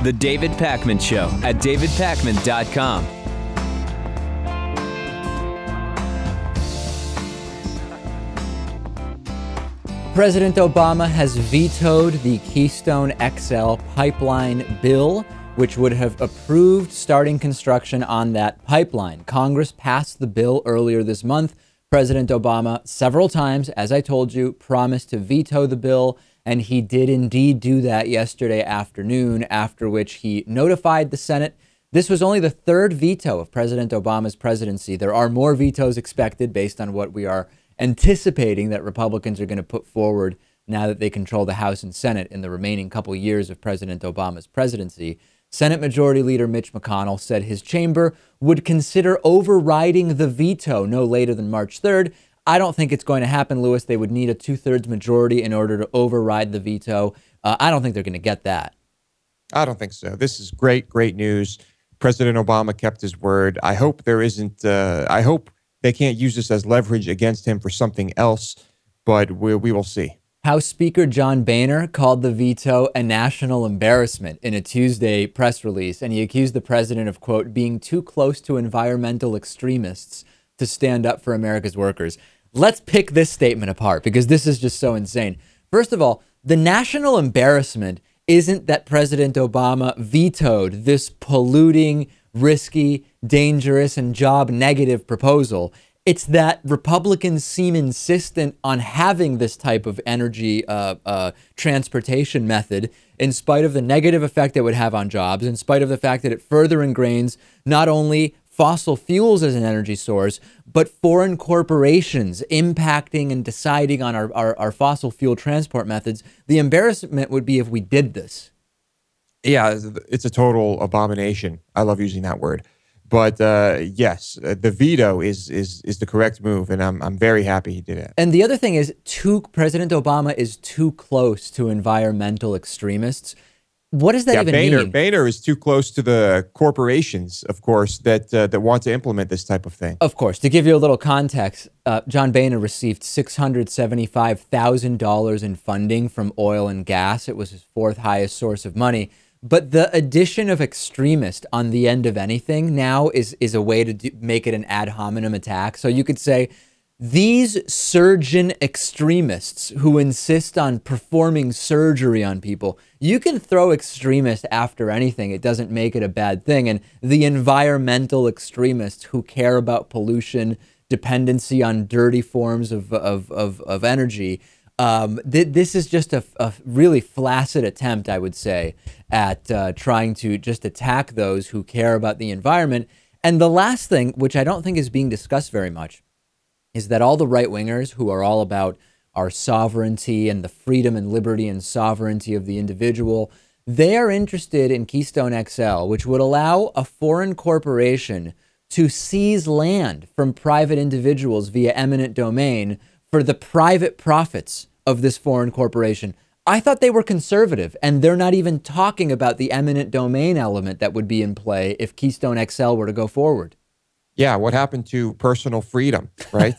The David Pakman Show at davidpakman.com. President Obama has vetoed the Keystone XL pipeline bill, which would have approved starting construction on that pipeline. Congress passed the bill earlier this month. President Obama, several times, as I told you, promised to veto the bill, and he did indeed do that yesterday afternoon, after which he notified the Senate. This was only the third veto of President Obama's presidency. There are more vetoes expected based on what we are anticipating that Republicans are going to put forward now that they control the House and Senate in the remaining couple years of President Obama's presidency. Senate Majority Leader Mitch McConnell said his chamber would consider overriding the veto no later than March 3rd. I don't think it's going to happen, Lewis. They would need a 2/3 majority in order to override the veto. I don't think they're going to get that. I don't think so. This is great news. President Obama kept his word. I hope there isn't, I hope they can't use this as leverage against him for something else, but we will see. House Speaker John Boehner called the veto a national embarrassment in a Tuesday press release, and he accused the president of, quote, being too close to environmental extremists to stand up for America's workers. Let's pick this statement apart because this is just so insane. First of all, the national embarrassment isn't that President Obama vetoed this polluting, risky, dangerous, and job negative proposal. It's that Republicans seem insistent on having this type of energy transportation method in spite of the negative effect it would have on jobs, in spite of the fact that it further ingrains not only fossil fuels as an energy source, but foreign corporations impacting and deciding on our fossil fuel transport methods. The embarrassment would be if we did this. Yeah, it's a total abomination. I love using that word. But yes, the veto is the correct move, and I'm very happy he did it. And the other thing is, President Obama is too close to environmental extremists. What does that even mean? Boehner is too close to the corporations, of course, that want to implement this type of thing. Of course. To give you a little context, John Boehner received $675,000 in funding from oil and gas. It was his fourth highest source of money. But the addition of extremist on the end of anything now is a way to make it an ad hominem attack. So you could say these surgeon extremists who insist on performing surgery on people, you can throw extremist after anything. It doesn't make it a bad thing. And the environmental extremists who care about pollution, dependency on dirty forms of energy, this is just a really flaccid attempt, I would say, at trying to just attack those who care about the environment. And the last thing, which I don't think is being discussed very much, is that all the right-wingers who are all about our sovereignty and the freedom and liberty and sovereignty of the individual, they are interested in Keystone XL, which would allow a foreign corporation to seize land from private individuals via eminent domain for the private profits of this foreign corporation. I thought they were conservative, and they're not even talking about the eminent domain element that would be in play if Keystone XL were to go forward. Yeah, what happened to personal freedom, right?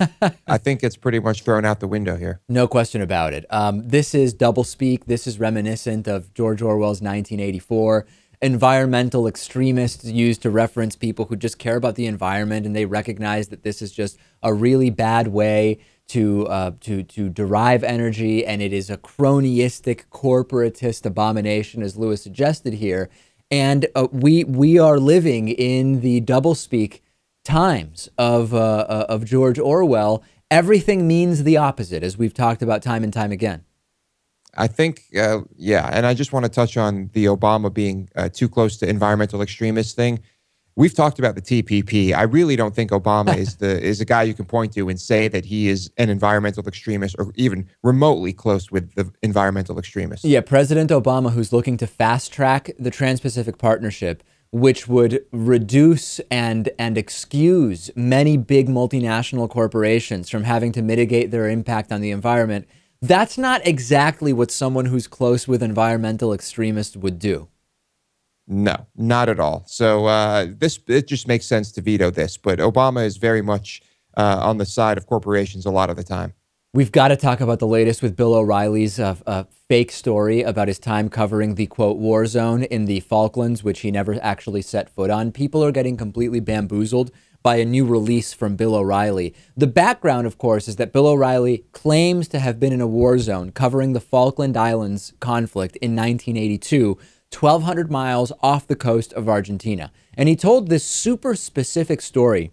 I think it's pretty much thrown out the window here. No question about it. This is doublespeak. This is reminiscent of George Orwell's 1984. Environmental extremists used to reference people who just care about the environment, and they recognize that this is just a really bad way to derive energy, and it is a cronyistic, corporatist abomination, as Lewis suggested here. And we are living in the doublespeak times of George Orwell. Everything means the opposite, as we've talked about time and time again. I think, yeah, and I just want to touch on the Obama being too close to environmental extremists thing. We've talked about the TPP. I really don't think Obama is a guy you can point to and say that he is an environmental extremist or even remotely close with the environmental extremists. Yeah, President Obama, who's looking to fast track the Trans-Pacific Partnership, which would reduce and excuse many big multinational corporations from having to mitigate their impact on the environment. That's not exactly what someone who's close with environmental extremists would do. No, not at all. So it just makes sense to veto this. But Obama is very much on the side of corporations a lot of the time. We've got to talk about the latest with Bill O'Reilly's fake story about his time covering the, quote, war zone in the Falklands, which he never actually set foot on. People are getting completely bamboozled by a new release from Bill O'Reilly. The background, of course, is that Bill O'Reilly claims to have been in a war zone covering the Falkland Islands conflict in 1982, 1,200 miles off the coast of Argentina. And he told this super specific story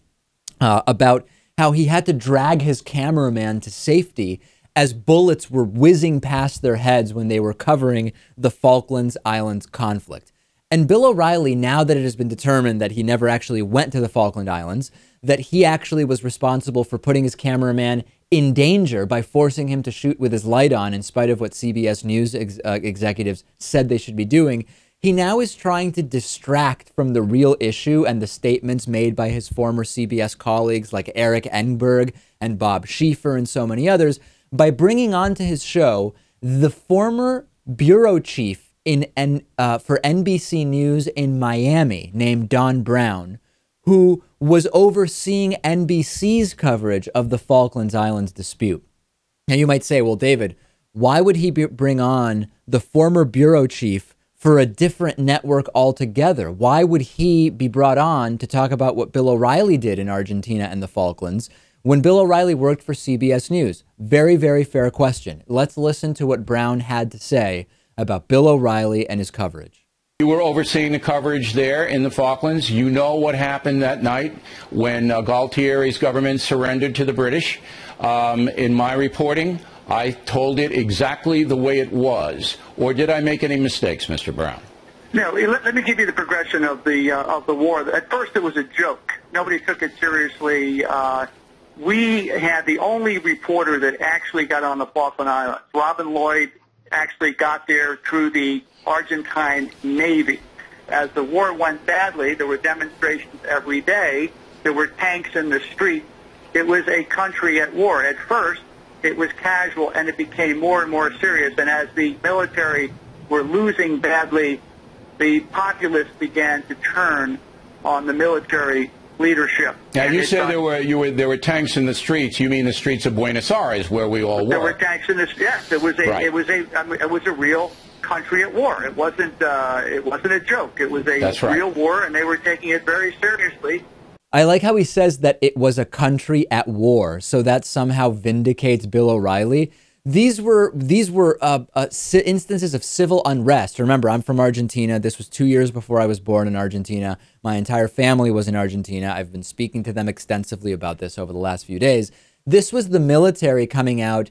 about how he had to drag his cameraman to safety as bullets were whizzing past their heads when they were covering the Falklands Islands conflict. And Bill O'Reilly, now that it has been determined that he never actually went to the Falkland Islands, that he actually was responsible for putting his cameraman in danger by forcing him to shoot with his light on, in spite of what CBS News executives said they should be doing, he now is trying to distract from the real issue and the statements made by his former CBS colleagues like Eric Engberg and Bob Schieffer and so many others by bringing onto his show the former bureau chief for NBC News in Miami named Don Brown, who was overseeing NBC's coverage of the Falklands Islands dispute. Now you might say, well, David, why would he bring on the former bureau chief for a different network altogether? Why would he be brought on to talk about what Bill O'Reilly did in Argentina and the Falklands when Bill O'Reilly worked for CBS News? Very, very fair question. Let's listen to what Brown had to say about Bill O'Reilly and his coverage. You were overseeing the coverage there in the Falklands. You know what happened that night when Galtieri's government surrendered to the British. In my reporting, I told it exactly the way it was. Or did I make any mistakes, Mr. Brown? No, let me give you the progression of the war. At first, it was a joke. Nobody took it seriously. We had the only reporter that actually got on the Falkland Islands. Robin Lloyd actually got there through the Argentine Navy. As the war went badly, there were demonstrations every day. There were tanks in the street. It was a country at war. At first, it was casual, and it became more and more serious. And as the military were losing badly, the populace began to turn on the military leadership. Now, you said there were tanks in the streets. You mean the streets of Buenos Aires, where we all were? There were tanks in the yes. It was a right. it was a real country at war. It wasn't a joke. It was a real war, and they were taking it very seriously. I like how he says that it was a country at war, so that somehow vindicates Bill O'Reilly. These were instances of civil unrest. Remember, I'm from Argentina. This was 2 years before I was born in Argentina. My entire family was in Argentina. I've been speaking to them extensively about this over the last few days. This was the military coming out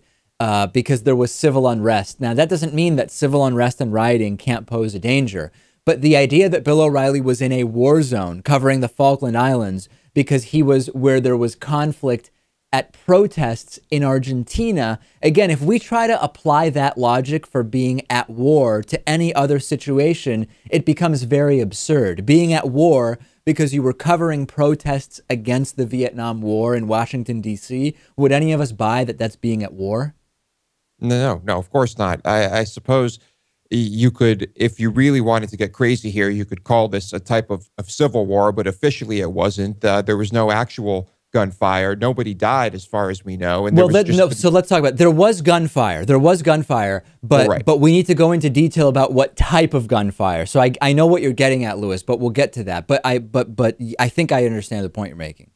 because there was civil unrest. Now, that doesn't mean that civil unrest and rioting can't pose a danger. But the idea that Bill O'Reilly was in a war zone covering the Falkland Islands because he was where there was conflict at protests in Argentina. Again, if we try to apply that logic for being at war to any other situation, it becomes very absurd. Being at war because you were covering protests against the Vietnam War in Washington, D.C., would any of us buy that that's being at war? No, of course not. I suppose you could, if you really wanted to get crazy here, you could call this a type of civil war, but officially it wasn't. There was no actual gunfire. Nobody died, as far as we know. And so let's talk about it. There was gunfire. But right. But we need to go into detail about what type of gunfire. So I know what you're getting at, Lewis, but we'll get to that. But I think I understand the point you're making.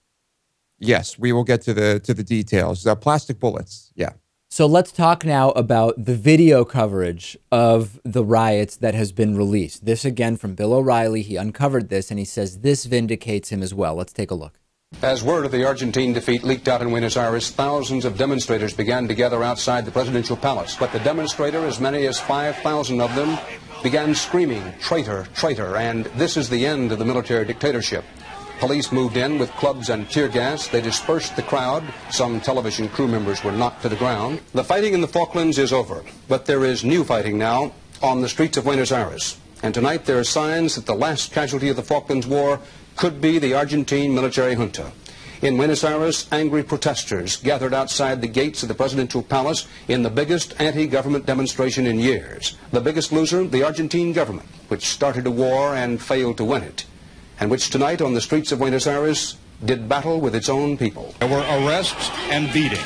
Yes, we will get to the details. Plastic bullets. Yeah. So let's talk now about the video coverage of the riots that has been released. This again from Bill O'Reilly. He uncovered this and he says this vindicates him as well. Let's take a look. As word of the Argentine defeat leaked out in Buenos Aires, thousands of demonstrators began to gather outside the presidential palace. But the demonstrator, as many as 5,000 of them, began screaming, "Traitor, traitor," and this is the end of the military dictatorship. Police moved in with clubs and tear gas. They dispersed the crowd. Some television crew members were knocked to the ground. The fighting in the Falklands is over, but there is new fighting now on the streets of Buenos Aires. And tonight there are signs that the last casualty of the Falklands War could be the Argentine military junta. In Buenos Aires, angry protesters gathered outside the gates of the presidential palace in the biggest anti-government demonstration in years. The biggest loser, the Argentine government, which started a war and failed to win it, and which tonight on the streets of Buenos Aires did battle with its own people. There were arrests and beatings.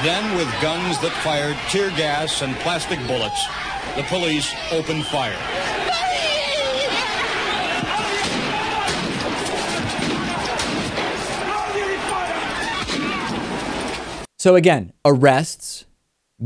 Then, with guns that fired tear gas and plastic bullets, the police opened fire. So again, arrests,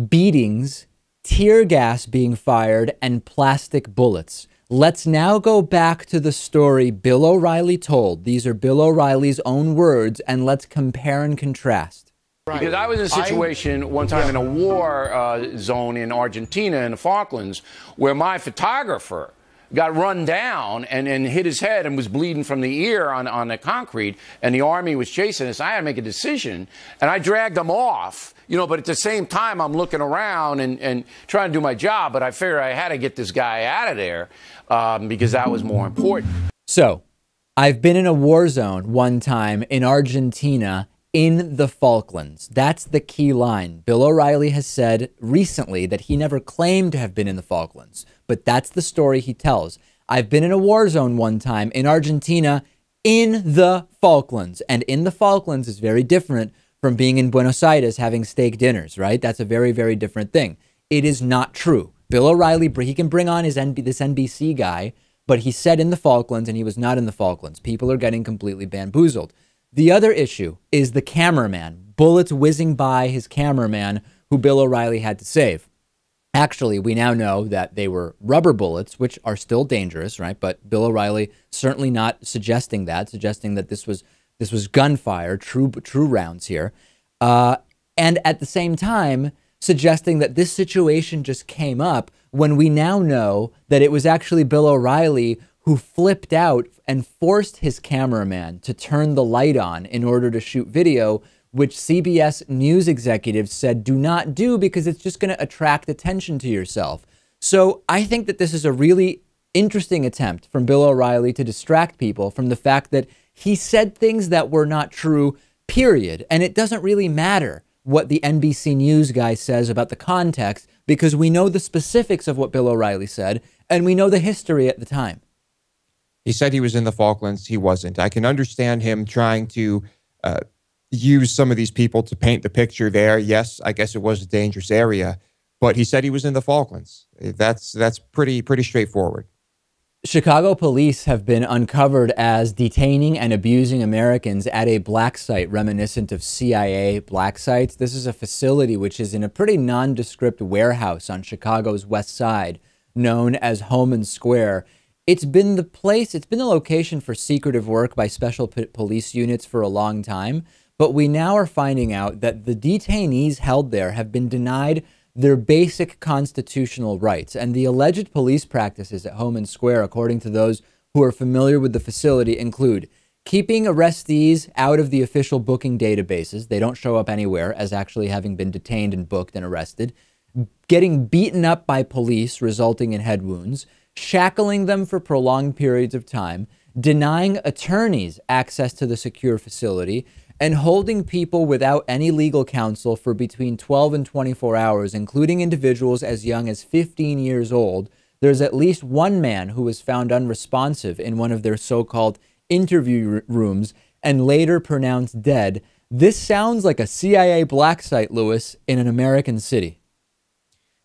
beatings, tear gas being fired, and plastic bullets. Let's now go back to the story Bill O'Reilly told. These are Bill O'Reilly's own words, and let's compare and contrast. Because I was in a situation one time in a war zone in Argentina in the Falklands where my photographer got run down and hit his head and was bleeding from the ear on the concrete, and the army was chasing us. I had to make a decision, and I dragged them off, you know, but at the same time, I'm looking around and trying to do my job, but I figured I had to get this guy out of there because that was more important. So, I've been in a war zone one time in Argentina in the Falklands. That's the key line. Bill O'Reilly has said recently that he never claimed to have been in the Falklands, but that's the story he tells. I've been in a war zone one time in Argentina in the Falklands, and in the Falklands is very different from being in Buenos Aires having steak dinners, right? That's a very, very different thing. It is not true. Bill O'Reilly, he can bring on this NBC guy, but he said in the Falklands and he was not in the Falklands. People are getting completely bamboozled. The other issue is the cameraman, bullets whizzing by his cameraman who Bill O'Reilly had to save. Actually, we now know that they were rubber bullets, which are still dangerous, right? But Bill O'Reilly certainly not suggesting that this was gunfire, true rounds here. And at the same time, suggesting that this situation just came up when we now know that it was actually Bill O'Reilly who flipped out and forced his cameraman to turn the light on in order to shoot video, which CBS News executives said do not do because it's just going to attract attention to yourself. So I think that this is a really interesting attempt from Bill O'Reilly to distract people from the fact that he said things that were not true, period. And it doesn't really matter what the NBC News guy says about the context because we know the specifics of what Bill O'Reilly said and we know the history at the time. He said he was in the Falklands. He wasn't. I can understand him trying to use some of these people to paint the picture there. Yes, I guess it was a dangerous area, but he said he was in the Falklands. That's pretty straightforward. Chicago police have been uncovered as detaining and abusing Americans at a black site reminiscent of CIA black sites. This is a facility which is in a pretty nondescript warehouse on Chicago's west side known as Homan Square. It's been the location for secretive work by special police units for a long time, but we now are finding out that the detainees held there have been denied their basic constitutional rights, and the alleged police practices at Homan Square, according to those who are familiar with the facility, include keeping arrestees out of the official booking databases. They don't show up anywhere as actually having been detained and booked and arrested, getting beaten up by police, resulting in head wounds, shackling them for prolonged periods of time, denying attorneys access to the secure facility, and holding people without any legal counsel for between 12 and 24 hours, including individuals as young as 15 years old. There's at least one man who was found unresponsive in one of their so-called interview rooms and later pronounced dead. This sounds like a CIA black site, Lewis, in an American city.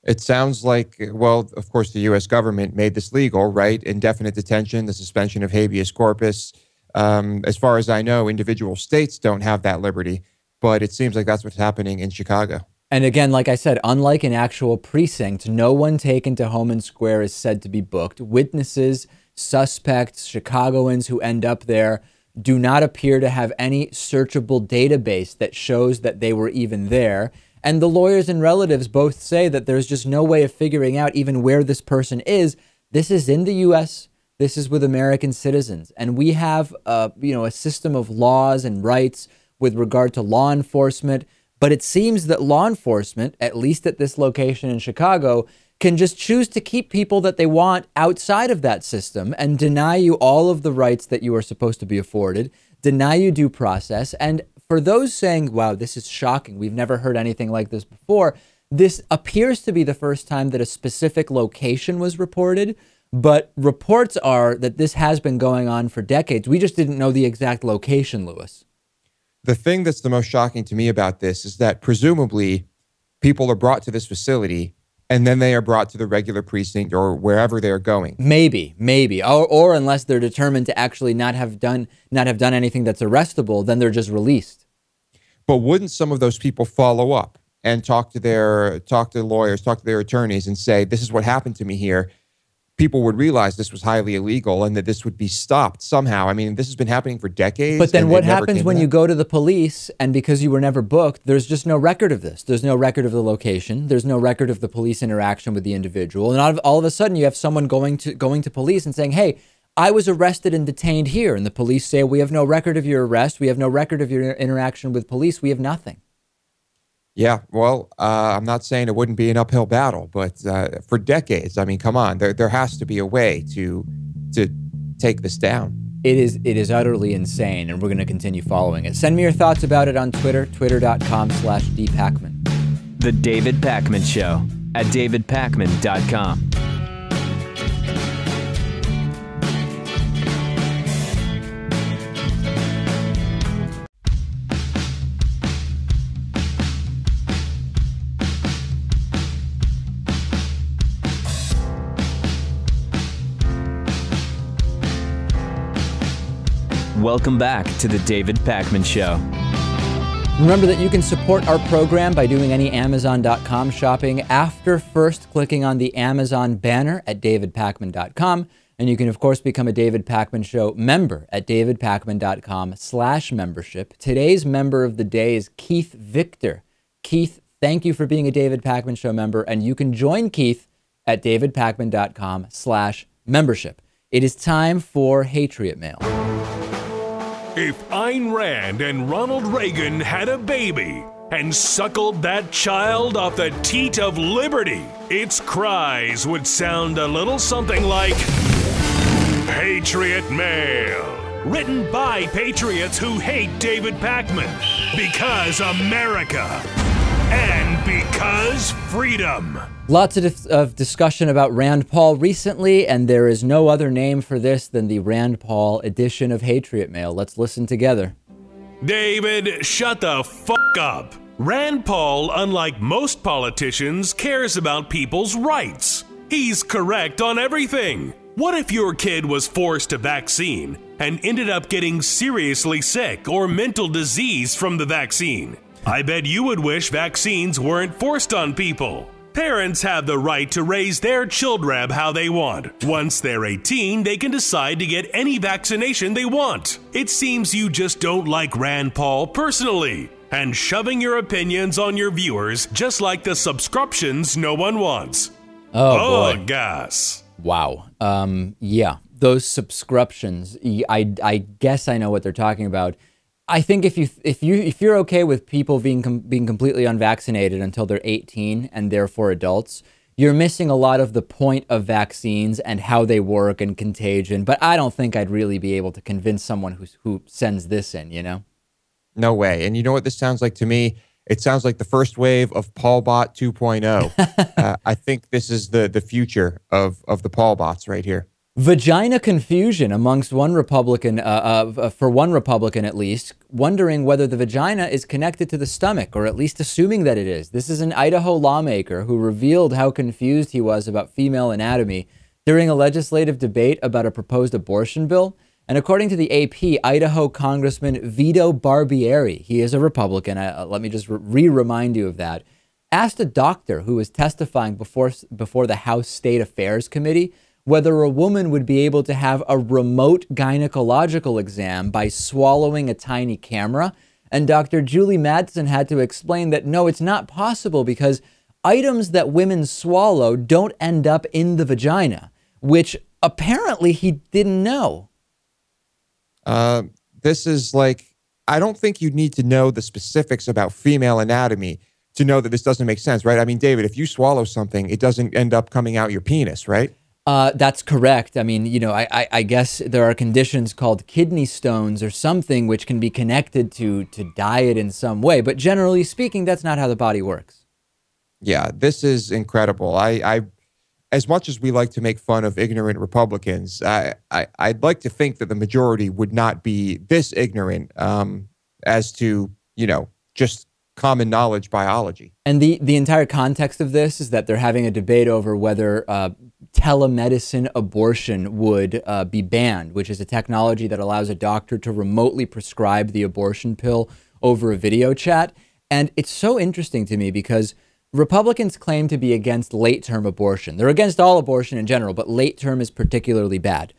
It sounds like, well, of course, the U.S. government made this legal, right? Indefinite detention, the suspension of habeas corpus. As far as I know, individual states don't have that liberty, but it seems like that's what's happening in Chicago. And again, like I said, unlike an actual precinct, no one taken to Homan Square is said to be booked. Witnesses, suspects, Chicagoans who end up there do not appear to have any searchable database that shows that they were even there. And the lawyers and relatives both say that there's just no way of figuring out even where this person is. This is in the U.S., this is with American citizens, and we have, a system of laws and rights with regard to law enforcement. But it seems that law enforcement, at least at this location in Chicago, can just choose to keep people that they want outside of that system and deny you all of the rights that you are supposed to be afforded, deny you due process. And for those saying, wow, this is shocking, we've never heard anything like this before, this appears to be the first time that a specific location was reported. But reports are that this has been going on for decades. We just didn't know the exact location, Lewis. The thing that's the most shocking to me about this is that presumably people are brought to this facility and then they are brought to the regular precinct or wherever they're going. Maybe, or unless they're determined to actually not have done anything that's arrestable, then they're just released. But wouldn't some of those people follow up and talk to lawyers, talk to their attorneys, and say, "This is what happened to me here"? People would realize this was highly illegal and that this would be stopped somehow. I mean, this has been happening for decades. But then what happens when you go to the police and because you were never booked, there's just no record of this. There's no record of the location. There's no record of the police interaction with the individual. And all of a sudden you have someone going to police and saying, "Hey, I was arrested and detained here." And the police say, "We have no record of your arrest. We have no record of your interaction with police. We have nothing." Yeah, well, I'm not saying it wouldn't be an uphill battle, but for decades, I mean, come on, there has to be a way to take this down. It is utterly insane, and we're going to continue following it. Send me your thoughts about it on Twitter, twitter.com/dpacman. The David Pakman Show at davidpakman.com. Welcome back to the David Pakman Show. Remember that you can support our program by doing any Amazon.com shopping after first clicking on the Amazon banner at davidpakman.com. And you can, of course, become a David Pakman Show member at davidpakman.com/membership. Today's member of the day is Keith Victor. Keith, thank you for being a David Pakman Show member. And you can join Keith at davidpakman.com/membership. It is time for Hatriot Mail. If Ayn Rand and Ronald Reagan had a baby and suckled that child off the teat of liberty, its cries would sound a little something like Hatriot Mail. Written by patriots who hate David Pakman. Because America. And because freedom. Lots of discussion about Rand Paul recently, and there is no other name for this than the Rand Paul edition of Hatriot Mail. Let's listen together. David, shut the fuck up. Rand Paul, unlike most politicians, cares about people's rights. He's correct on everything. What if your kid was forced a vaccine and ended up getting seriously sick or mental disease from the vaccine? I bet you would wish vaccines weren't forced on people. Parents have the right to raise their children how they want. Once they're 18, they can decide to get any vaccination they want. It seems you just don't like Rand Paul personally, and shoving your opinions on your viewers just like the subscriptions no one wants. Oh boy. Gas. Wow. Yeah, those subscriptions, I guess I know what they're talking about. I think if you're okay with people being completely unvaccinated until they're 18 and therefore adults, you're missing a lot of the point of vaccines and how they work and contagion. But I don't think I'd really be able to convince someone who sends this in, you know? No way. And you know what this sounds like to me? It sounds like the first wave of Paulbot 2.0. I think this is the future of the Paulbots right here. Vagina confusion amongst one Republican, for one Republican at least, wondering whether the vagina is connected to the stomach, or at least assuming that it is. This is an Idaho lawmaker who revealed how confused he was about female anatomy during a legislative debate about a proposed abortion bill. And according to the AP, Idaho Congressman Vito Barbieri, he is a Republican, let me just remind you of that, asked a doctor who was testifying before the House State Affairs Committee whether a woman would be able to have a remote gynecological exam by swallowing a tiny camera. And Dr. Julie Madsen had to explain that, no, it's not possible because items that women swallow don't end up in the vagina, which apparently he didn't know. This is like, I don't think you need to know the specifics about female anatomy to know that this doesn't make sense, right? I mean, David, if you swallow something, it doesn't end up coming out your penis, right? That's correct. I mean, you know, I guess there are conditions called kidney stones or something which can be connected to diet in some way. But generally speaking, that's not how the body works. Yeah, this is incredible. I as much as we like to make fun of ignorant Republicans, I'd like to think that the majority would not be this ignorant. as to, just common knowledge biology. And the entire context of this is that they're having a debate over whether telemedicine abortion would be banned, which is a technology that allows a doctor to remotely prescribe the abortion pill over a video chat. And it's so interesting to me because Republicans claim to be against late-term abortion. They're against all abortion in general, but late-term is particularly bad.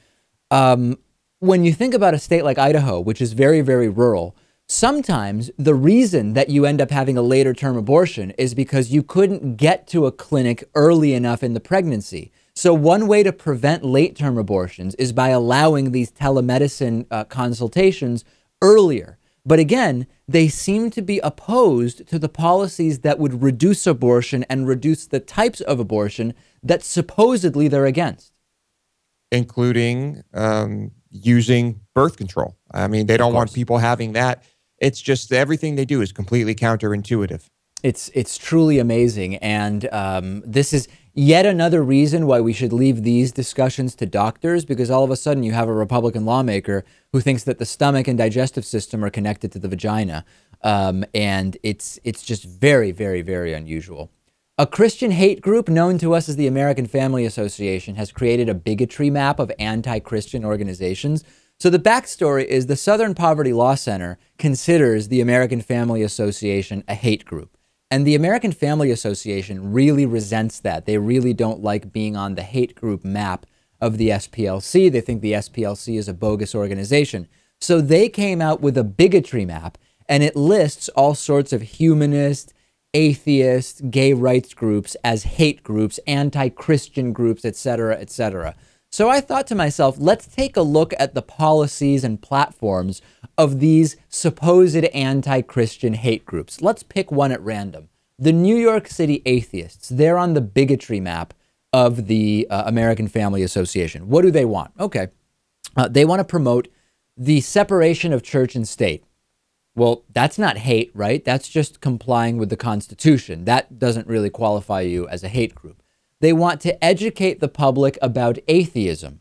When you think about a state like Idaho, which is very, very rural, sometimes the reason that you end up having a later term abortion is because you couldn't get to a clinic early enough in the pregnancy. So one way to prevent late term abortions is by allowing these telemedicine consultations earlier. But again, they seem to be opposed to the policies that would reduce abortion and reduce the types of abortion that supposedly they're against. Including using birth control. I mean, they don't want people having that. It's just everything they do is completely counterintuitive. It's truly amazing. And this is yet another reason why we should leave these discussions to doctors, because all of a sudden you have a Republican lawmaker who thinks that the stomach and digestive system are connected to the vagina. And it's just very, very, very unusual. A Christian hate group known to us as the American Family Association has created a bigotry map of anti-Christian organizations. So the backstory is the Southern Poverty Law Center considers the American Family Association a hate group. And the American Family Association really resents that. They really don't like being on the hate group map of the SPLC. They think the SPLC is a bogus organization. So they came out with a bigotry map, and it lists all sorts of humanist, atheist, gay rights groups as hate groups, anti-Christian groups, etc., etc. So I thought to myself, let's take a look at the policies and platforms of these supposed anti-Christian hate groups. Let's pick one at random. The New York City Atheists, they're on the bigotry map of the American Family Association. What do they want? Okay. They want to promote the separation of church and state. Well, that's not hate, right? That's just complying with the Constitution. That doesn't really qualify you as a hate group. They want to educate the public about atheism.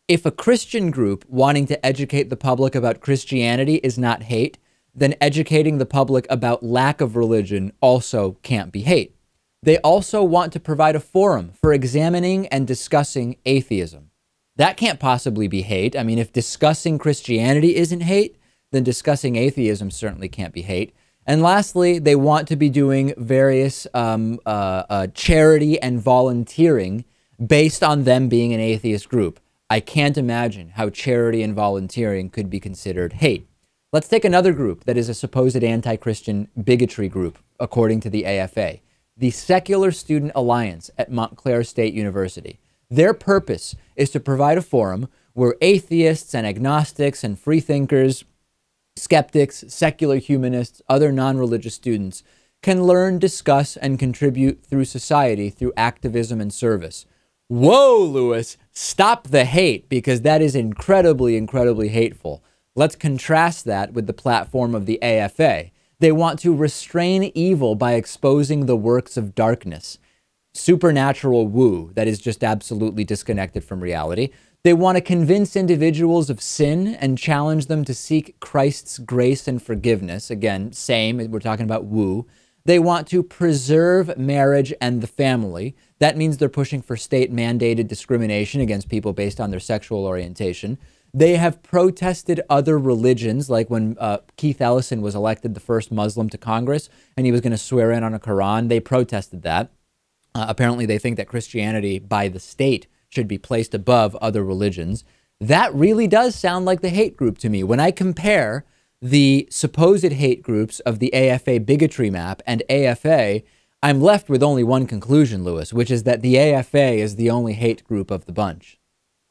If a Christian group wanting to educate the public about Christianity is not hate, then educating the public about lack of religion also can't be hate. They also want to provide a forum for examining and discussing atheism. That can't possibly be hate. I mean, if discussing Christianity isn't hate, then discussing atheism certainly can't be hate. And lastly, they want to be doing various charity and volunteering based on them being an atheist group. I can't imagine how charity and volunteering could be considered hate. Let's take another group that is a supposed anti-Christian bigotry group, according to the AFA, the Secular Student Alliance at Montclair State University. Their purpose is to provide a forum where atheists and agnostics and freethinkers, skeptics, secular humanists, other non-religious students can learn, discuss, and contribute through society through activism and service. Whoa, Lewis, stop the hate, because that is incredibly, incredibly hateful. Let's contrast that with the platform of the AFA. They want to restrain evil by exposing the works of darkness. Supernatural woo that is just absolutely disconnected from reality. They want to convince individuals of sin and challenge them to seek Christ's grace and forgiveness. Again, same, we're talking about woo. They want to preserve marriage and the family. That means they're pushing for state-mandated discrimination against people based on their sexual orientation. They have protested other religions, like when Keith Ellison was elected the first Muslim to Congress and he was going to swear in on a Quran. They protested that. Apparently, they think that Christianity by the state should be placed above other religions. That really does sound like the hate group to me. When I compare the supposed hate groups of the AFA bigotry map and AFA, I'm left with only one conclusion, Lewis, which is that the AFA is the only hate group of the bunch.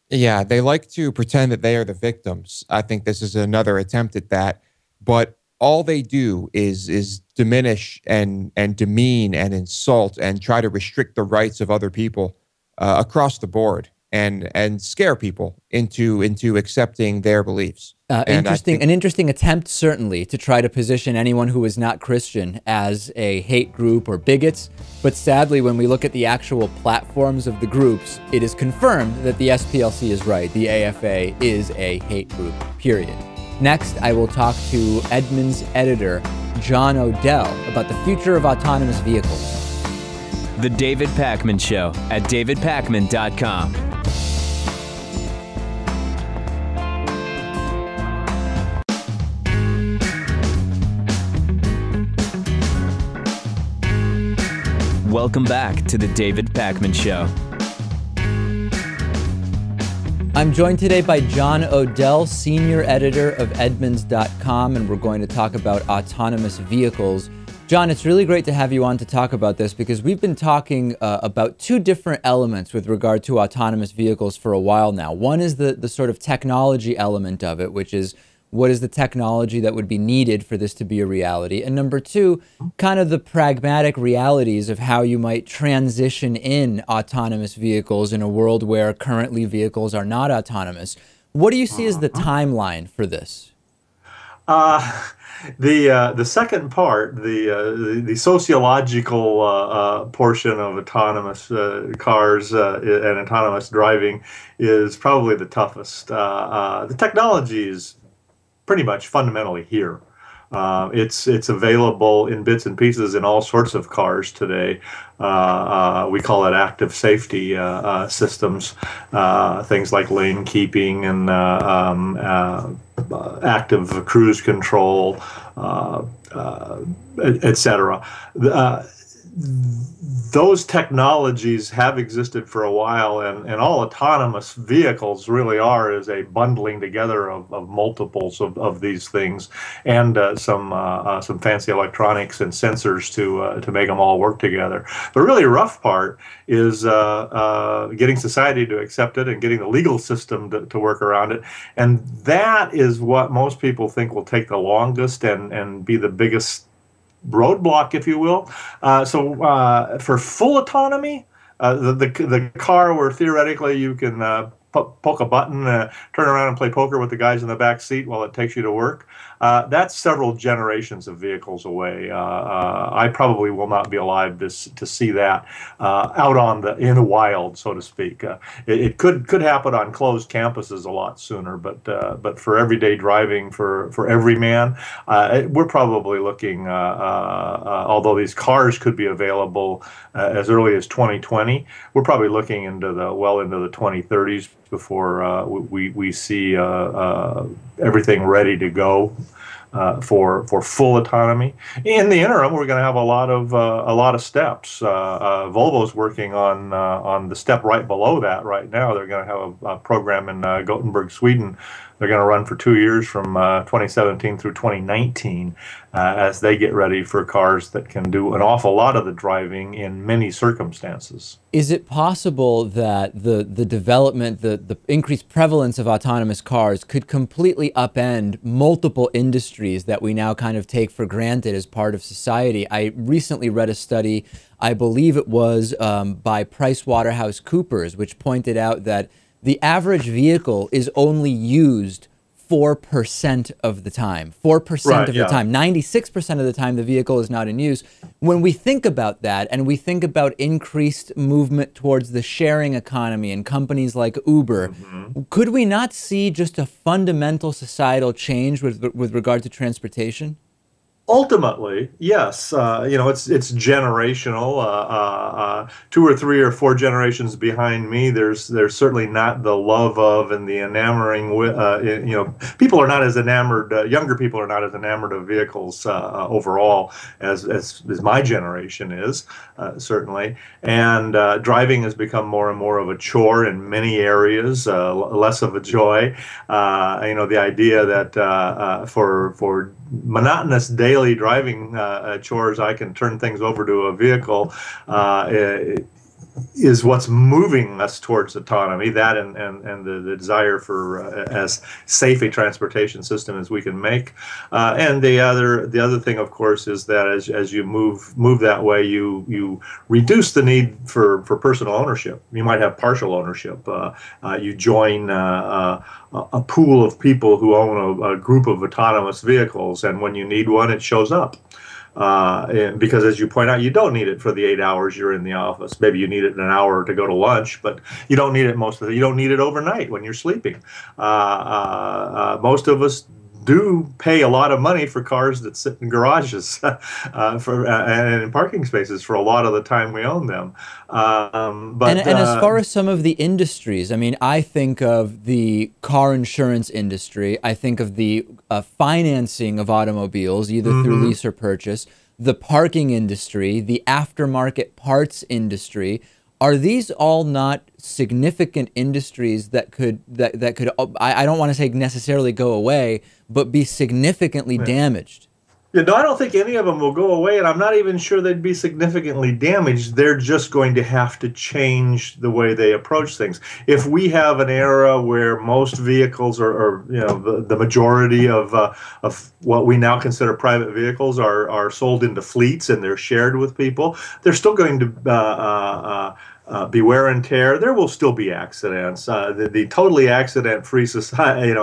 Yeah, they like to pretend that they are the victims. I think this is another attempt at that. But all they do is diminish and demean and insult and try to restrict the rights of other people across the board and scare people into accepting their beliefs. An interesting attempt, certainly, to try to position anyone who is not Christian as a hate group or bigots. But sadly, when we look at the actual platforms of the groups, it is confirmed that the SPLC is right. The AFA is a hate group, period. Next, I will talk to Edmunds editor John Odell about the future of autonomous vehicles. The David Pakman Show at davidpakman.com. Welcome back to the David Pakman Show. I'm joined today by John Odell, senior editor of Edmunds.com, and we're going to talk about autonomous vehicles. John, it's really great to have you on to talk about this because we've been talking about two different elements with regard to autonomous vehicles for a while now. One is the sort of technology element of it, which is what is the technology that would be needed for this to be a reality? And number two, kind of the pragmatic realities of how you might transition in autonomous vehicles in a world where currently vehicles are not autonomous. What do you see as the timeline for this? The second part, the sociological portion of autonomous cars and autonomous driving is probably the toughest. The technology is pretty much fundamentally here. It's available in bits and pieces in all sorts of cars today. We call it active safety systems, things like lane keeping and active cruise control, etc. Those technologies have existed for a while, and all autonomous vehicles really are is a bundling together of multiples of these things, and some fancy electronics and sensors to make them all work together. The really rough part is getting society to accept it and getting the legal system to work around it, and that is what most people think will take the longest and be the biggest roadblock, if you will. So for full autonomy, the car where theoretically you can poke a button, turn around and play poker with the guys in the back seat while it takes you to work, that's several generations of vehicles away. I probably will not be alive to see that out in the wild, so to speak. It could happen on closed campuses a lot sooner, but for everyday driving for every man, we're probably looking. Although these cars could be available as early as 2020, we're probably looking into the 2030s before we see everything ready to go for full autonomy. In the interim, we're going to have a lot of steps. Volvo's working on the step right below that right now. They're going to have a program in Gothenburg, Sweden. They're going to run for 2 years from 2017 through 2019 as they get ready for cars that can do an awful lot of the driving in many circumstances. Is it possible that the development, the increased prevalence of autonomous cars could completely upend multiple industries that we now kind of take for granted as part of society? I recently read a study, I believe it was by PricewaterhouseCoopers, which pointed out that the average vehicle is only used 4% of the time. 4% of the time. 96% of the time the vehicle is not in use. When we think about that and we think about increased movement towards the sharing economy and companies like Uber, could we not see just a fundamental societal change with regard to transportation? Ultimately, yes. It's generational. 2 or 3 or 4 generations behind me, there's certainly not the love of and the enamoring. People are not as enamored. Younger people are not as enamored of vehicles overall as my generation is, certainly. And driving has become more and more of a chore in many areas, less of a joy. The idea that for monotonous daily driving chores, I can turn things over to a vehicle is what's moving us towards autonomy. That and the desire for as safe a transportation system as we can make. And the other thing, of course, is that as you move that way, you reduce the need for personal ownership. You might have partial ownership. You join a pool of people who own a group of autonomous vehicles, and when you need one, it shows up. Because as you point out, you don't need it for the 8 hours you're in the office. Maybe you need it in an hour to go to lunch, but you don't need it you don't need it overnight when you're sleeping. Most of us do pay a lot of money for cars that sit in garages and in parking spaces for a lot of the time we own them. And as far as some of the industries, I mean, I think of the car insurance industry. I think of the financing of automobiles, either through lease or purchase, the parking industry, the aftermarket parts industry. Are these all not significant industries that could I don't want to say necessarily go away, but be significantly damaged? Yeah, no, I don't think any of them will go away, and I'm not even sure they'd be significantly damaged. They're just going to have to change the way they approach things. If we have an era where most vehicles, or you know, the majority of what we now consider private vehicles are sold into fleets and they're shared with people, they're still going to be wear and tear. There will still be accidents. The totally accident-free society,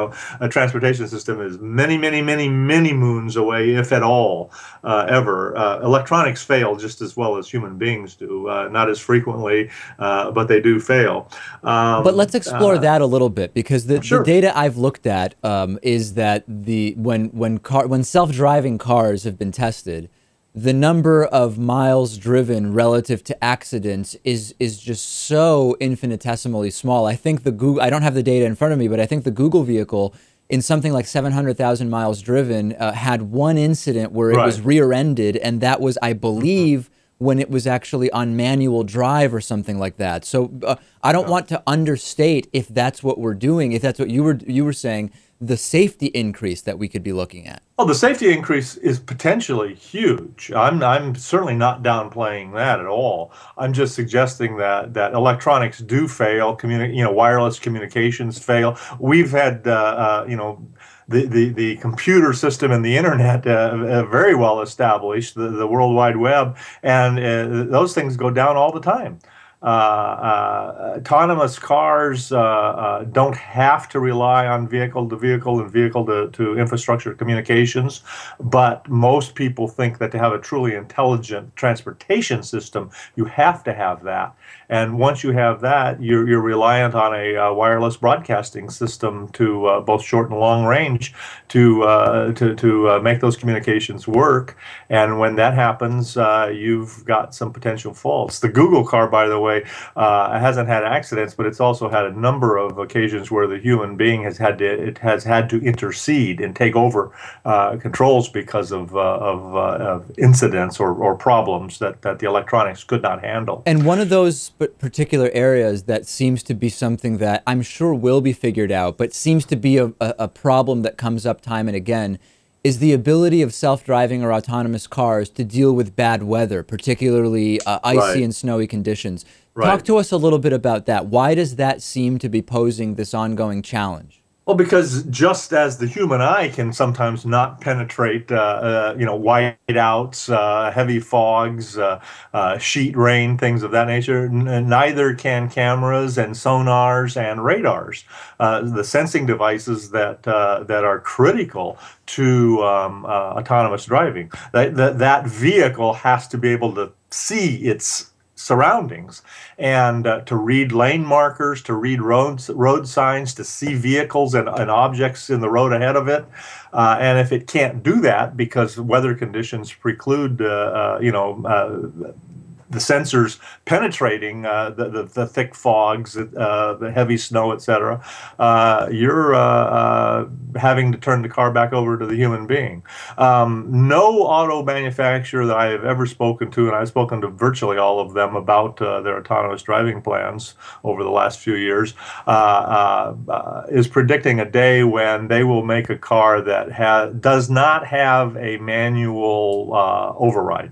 transportation system is many, many, many, many moons away, if at all, ever. Electronics fail just as well as human beings do, not as frequently, but they do fail. But let's explore that a little bit, because the data I've looked at is that when self-driving cars have been tested, the number of miles driven relative to accidents is just so infinitesimally small. I think I don't have the data in front of me, but I think the Google vehicle, in something like 700,000 miles driven, had one incident where it was rear-ended, and that was, I believe, when it was actually on manual drive or something like that. So I don't want to understate, if that's what we're doing, if that's what you were saying, the safety increase that we could be looking at. Well, the safety increase is potentially huge. I'm certainly not downplaying that at all. I'm just suggesting that electronics do fail. Wireless communications fail. We've had the computer system and the internet very well established, the World Wide Web, and those things go down all the time. Autonomous cars don't have to rely on vehicle-to-vehicle and vehicle-to infrastructure communications, but most people think that to have a truly intelligent transportation system, you have to have that. And once you have that, you're reliant on a wireless broadcasting system to both short and long range to make those communications work. And when that happens, you've got some potential faults. The Google car, by the way, hasn't had accidents, but it's also had a number of occasions where the human being has had to intercede and take over controls because of incidents or problems that the electronics could not handle. And one of those particular areas that seems to be something that I'm sure will be figured out, but seems to be a problem that comes up time and again, is the ability of self-driving or autonomous cars to deal with bad weather, particularly icy and snowy conditions. Talk to us a little bit about that. Why does that seem to be posing this ongoing challenge? Well, because just as the human eye can sometimes not penetrate, whiteouts, heavy fogs, sheet rain, things of that nature, neither can cameras and sonars and radars, the sensing devices that are critical to autonomous driving. That vehicle has to be able to see its surroundings and to read lane markers, to read road signs, to see vehicles and objects in the road ahead of it. And if it can't do that because weather conditions preclude, the sensors penetrating the thick fogs, the heavy snow, etc., you're having to turn the car back over to the human being. No auto manufacturer that I have ever spoken to, and I've spoken to virtually all of them about their autonomous driving plans over the last few years, is predicting a day when they will make a car that does not have a manual override.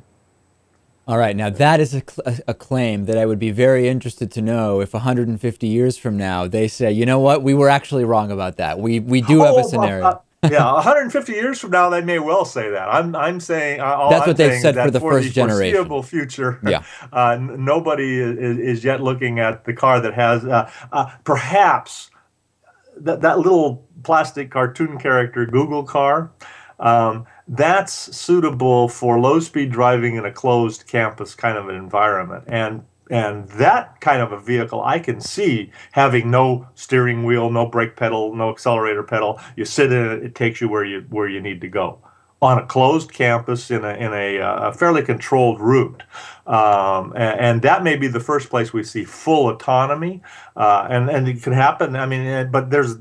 All right, now that is a claim that I would be very interested to know if 150 years from now they say, you know what, we were actually wrong about that. We do have a scenario. Yeah, 150 years from now they may well say that. I'm saying that's what they've said for the first generation. Foreseeable future. Yeah. Nobody is yet looking at the car that has perhaps that little plastic cartoon character Google car. That's suitable for low-speed driving in a closed campus kind of an environment. And And that kind of a vehicle, I can see having no steering wheel, no brake pedal, no accelerator pedal. You sit in it, it takes you where you need to go on a closed campus in a fairly controlled route. And that may be the first place we see full autonomy. And it can happen. I mean, but there's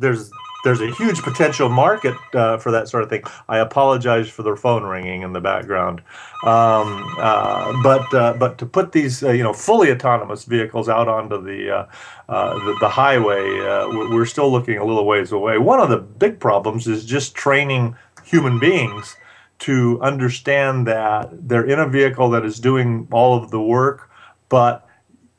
a huge potential market for that sort of thing. I apologize for the phone ringing in the background. But to put these fully autonomous vehicles out onto the highway, we're still looking a little ways away. One of the big problems is just training human beings to understand that they're in a vehicle that is doing all of the work, but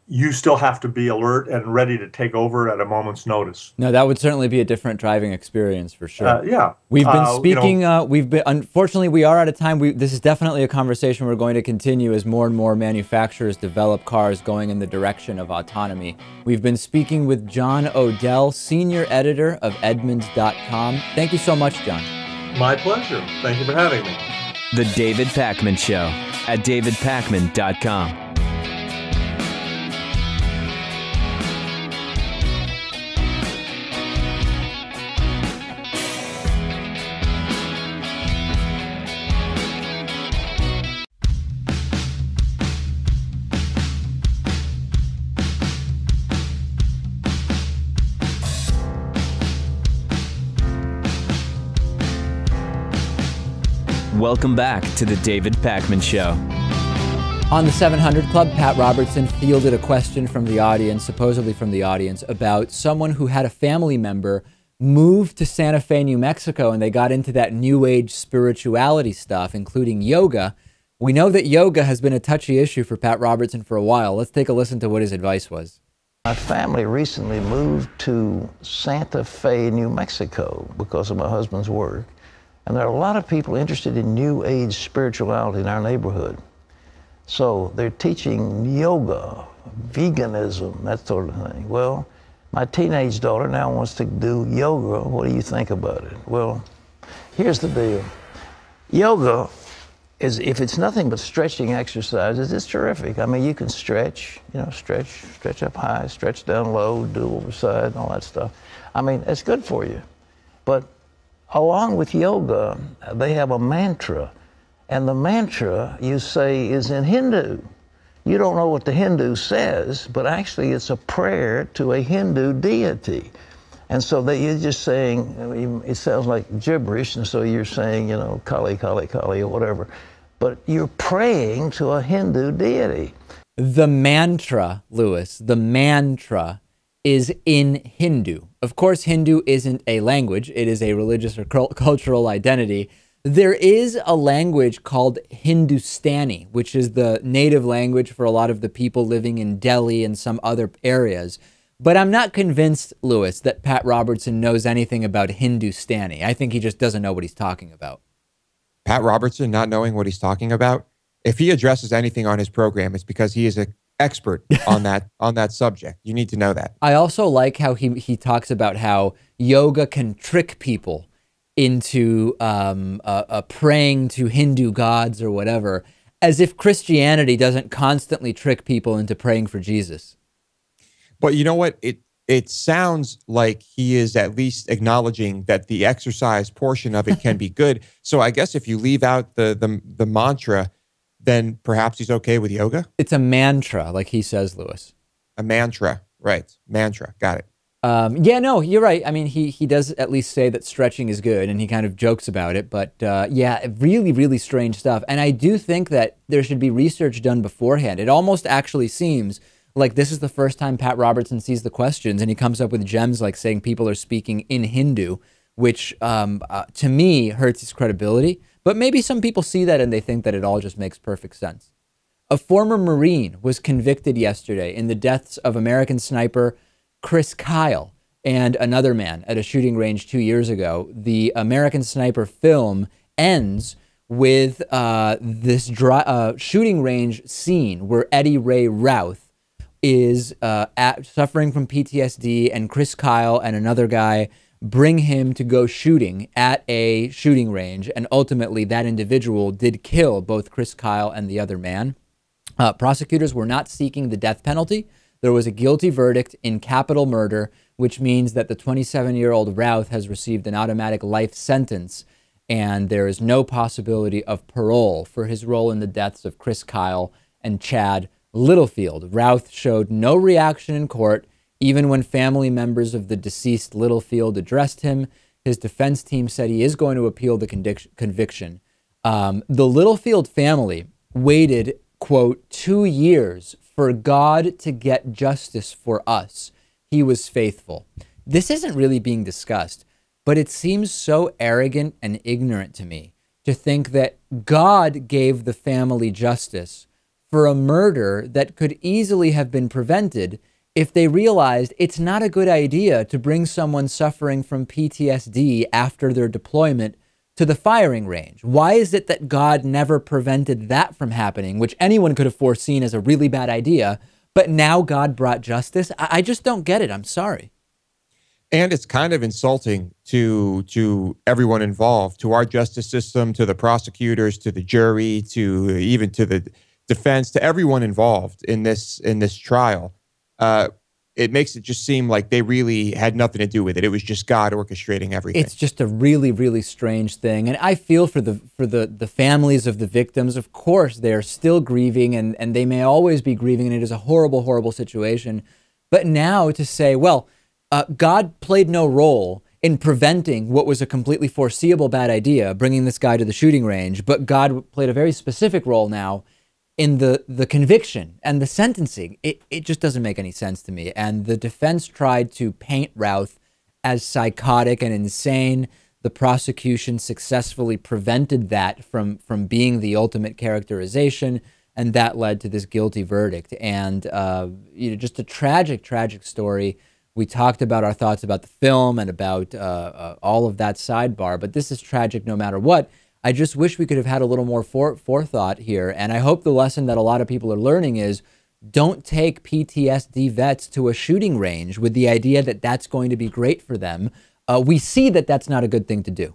you still have to be alert and ready to take over at a moment's notice. No, that would certainly be a different driving experience for sure. Yeah. We've been speaking, unfortunately, we are out of time. This is definitely a conversation we're going to continue as more and more manufacturers develop cars going in the direction of autonomy. We've been speaking with John Odell, senior editor of Edmunds.com. Thank you so much, John. My pleasure. Thank you for having me. The David Pakman Show at davidpakman.com. Welcome back to the David Pakman Show. On the 700 Club, Pat Robertson fielded a question from the audience, supposedly from the audience, about someone who had a family member move to Santa Fe, New Mexico, and they got into that new age spirituality stuff, including yoga. We know that yoga has been a touchy issue for Pat Robertson for a while. Let's take a listen to what his advice was. My family recently moved to Santa Fe, New Mexico because of my husband's work. And there are a lot of people interested in New Age spirituality in our neighborhood. So they're teaching yoga, veganism, that sort of thing. Well, my teenage daughter now wants to do yoga. What do you think about it? Well, here's the deal. Yoga is, if it's nothing but stretching exercises, it's terrific. I mean, you can stretch, stretch up high, stretch down low, do overside, and all that stuff. I mean, it's good for you. But along with yoga, they have a mantra. And the mantra, you say, is in Hindu. You don't know what the Hindu says, but actually it's a prayer to a Hindu deity. And so that you're just saying, I mean, it sounds like gibberish, and so you're saying, Kali, Kali, Kali, or whatever. But you're praying to a Hindu deity. The mantra, Lewis, the mantra is in Hindu. Of course, Hindu isn't a language. It is a religious or cultural identity. There is a language called Hindustani, which is the native language for a lot of the people living in Delhi and some other areas. But I'm not convinced, Lewis, that Pat Robertson knows anything about Hindustani. I think he just doesn't know what he's talking about. Pat Robertson not knowing what he's talking about? If he addresses anything on his program, it's because he is an expert on that subject. You need to know that. I also like how he talks about how yoga can trick people into praying to Hindu gods or whatever, as if Christianity doesn't constantly trick people into praying for Jesus. But you know what? It sounds like he is at least acknowledging that the exercise portion of it can be good. So I guess if you leave out the mantra, then perhaps he's okay with yoga? It's a mantra, like he says, Lewis. A mantra, right. Mantra, got it. Yeah, no, you're right. I mean, he does at least say that stretching is good, and he kind of jokes about it. But yeah, really, really strange stuff. And I do think that there should be research done beforehand. It almost actually seems like this is the first time Pat Robertson sees the questions, and he comes up with gems like saying people are speaking in Hindu, which to me hurts his credibility. But maybe some people see that and they think that it all just makes perfect sense. A former Marine was convicted yesterday in the deaths of American sniper Chris Kyle and another man at a shooting range 2 years ago. The American Sniper film ends with this shooting range scene where Ray Routh is suffering from PTSD, and Chris Kyle and another guy bring him to go shooting at a shooting range, and ultimately that individual did kill both Chris Kyle and the other man. Prosecutors were not seeking the death penalty. There was a guilty verdict in capital murder, which means that the 27-year-old Routh has received an automatic life sentence, and there is no possibility of parole for his role in the deaths of Chris Kyle and Chad Littlefield. Routh showed no reaction in court, even when family members of the deceased Littlefield addressed him. His defense team said he is going to appeal the conviction. The Littlefield family waited, quote, 2 years for God to get justice for us. He was faithful. This isn't really being discussed, but it seems so arrogant and ignorant to me to think that God gave the family justice for a murder that could easily have been prevented if they realized it's not a good idea to bring someone suffering from PTSD after their deployment to the firing range. Why is it that God never prevented that from happening, which anyone could have foreseen as a really bad idea, but now God brought justice? I just don't get it. I'm sorry. And it's kind of insulting to everyone involved, to our justice system, to the prosecutors, to the jury, to even to the defense, to everyone involved in this trial. It makes it just seem like they really had nothing to do with it. It was just God orchestrating everything. It's just a really, really strange thing. And I feel for the families of the victims. Of course, they're still grieving, and they may always be grieving, and it is a horrible, horrible situation. But now to say, well, God played no role in preventing what was a completely foreseeable bad idea, bringing this guy to the shooting range, but God played a very specific role now in the conviction and the sentencing. It just doesn't make any sense to me. And the defense tried to paint Routh as psychotic and insane. The prosecution successfully prevented that from being the ultimate characterization, and that led to this guilty verdict. And just a tragic, tragic story. We talked about our thoughts about the film and about all of that sidebar, but this is tragic no matter what. I just wish we could have had a little more forethought here. And I hope the lesson that a lot of people are learning is don't take PTSD vets to a shooting range with the idea that that's going to be great for them. We see that that's not a good thing to do.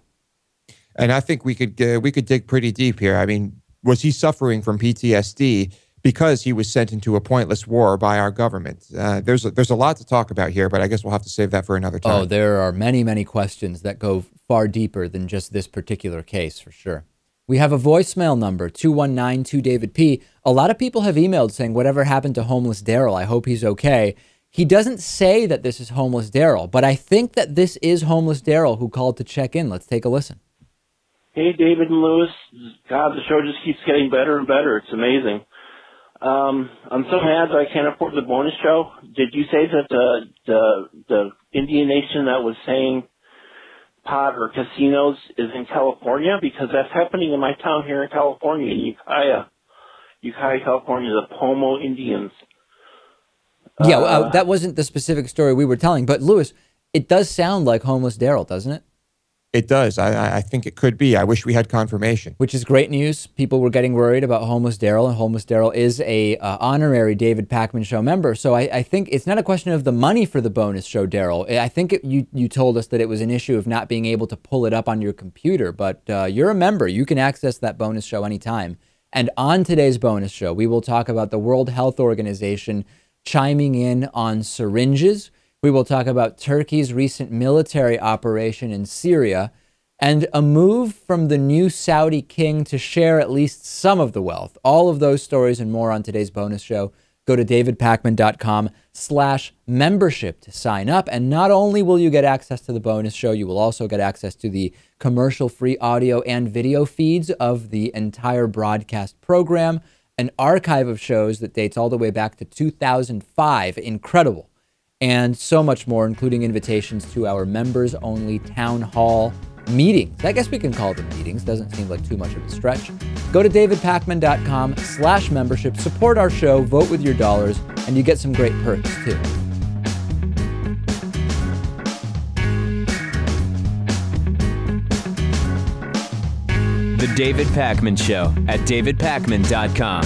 And I think we could dig pretty deep here. I mean, was he suffering from PTSD because he was sent into a pointless war by our government? There's a lot to talk about here, but I guess we'll have to save that for another time. Oh, there are many, many questions that go far deeper than just this particular case, for sure. We have a voicemail number, 219-2DavidP. A lot of people have emailed saying, whatever happened to homeless Daryl? I hope he's okay. He doesn't say that this is homeless Daryl, but I think that this is homeless Daryl who called to check in. Let's take a listen. Hey, David and Lewis. God, the show just keeps getting better and better. It's amazing. I'm so mad that I can't afford the bonus show. Did you say that the Indian nation that was saying pot or casinos is in California? Because that's happening in my town here in California, in Ukiah, California, the Pomo Indians. Yeah, that wasn't the specific story we were telling, but Lewis, it does sound like homeless Daryl, doesn't it? It does. I think it could be. I wish we had confirmation. Which is great news. People were getting worried about homeless Daryl, and homeless Daryl is a honorary David Pakman Show member. So I think it's not a question of the money for the bonus show, Daryl. I think you told us that it was an issue of not being able to pull it up on your computer, but you're a member. You can access that bonus show anytime. And on today's bonus show, we will talk about the World Health Organization chiming in on syringes. We will talk about Turkey's recent military operation in Syria and a move from the new Saudi king to share at least some of the wealth. All of those stories and more on today's bonus show. Go to davidpakman.com/membership to sign up. And not only will you get access to the bonus show, you will also get access to the commercial-free audio and video feeds of the entire broadcast program, an archive of shows that dates all the way back to 2005. Incredible. And so much more, including invitations to our members-only town hall meetings. I guess we can call them meetings. Doesn't seem like too much of a stretch. Go to davidpakman.com/membership. Support our show, vote with your dollars, and you get some great perks, too. The David Pakman Show at davidpakman.com.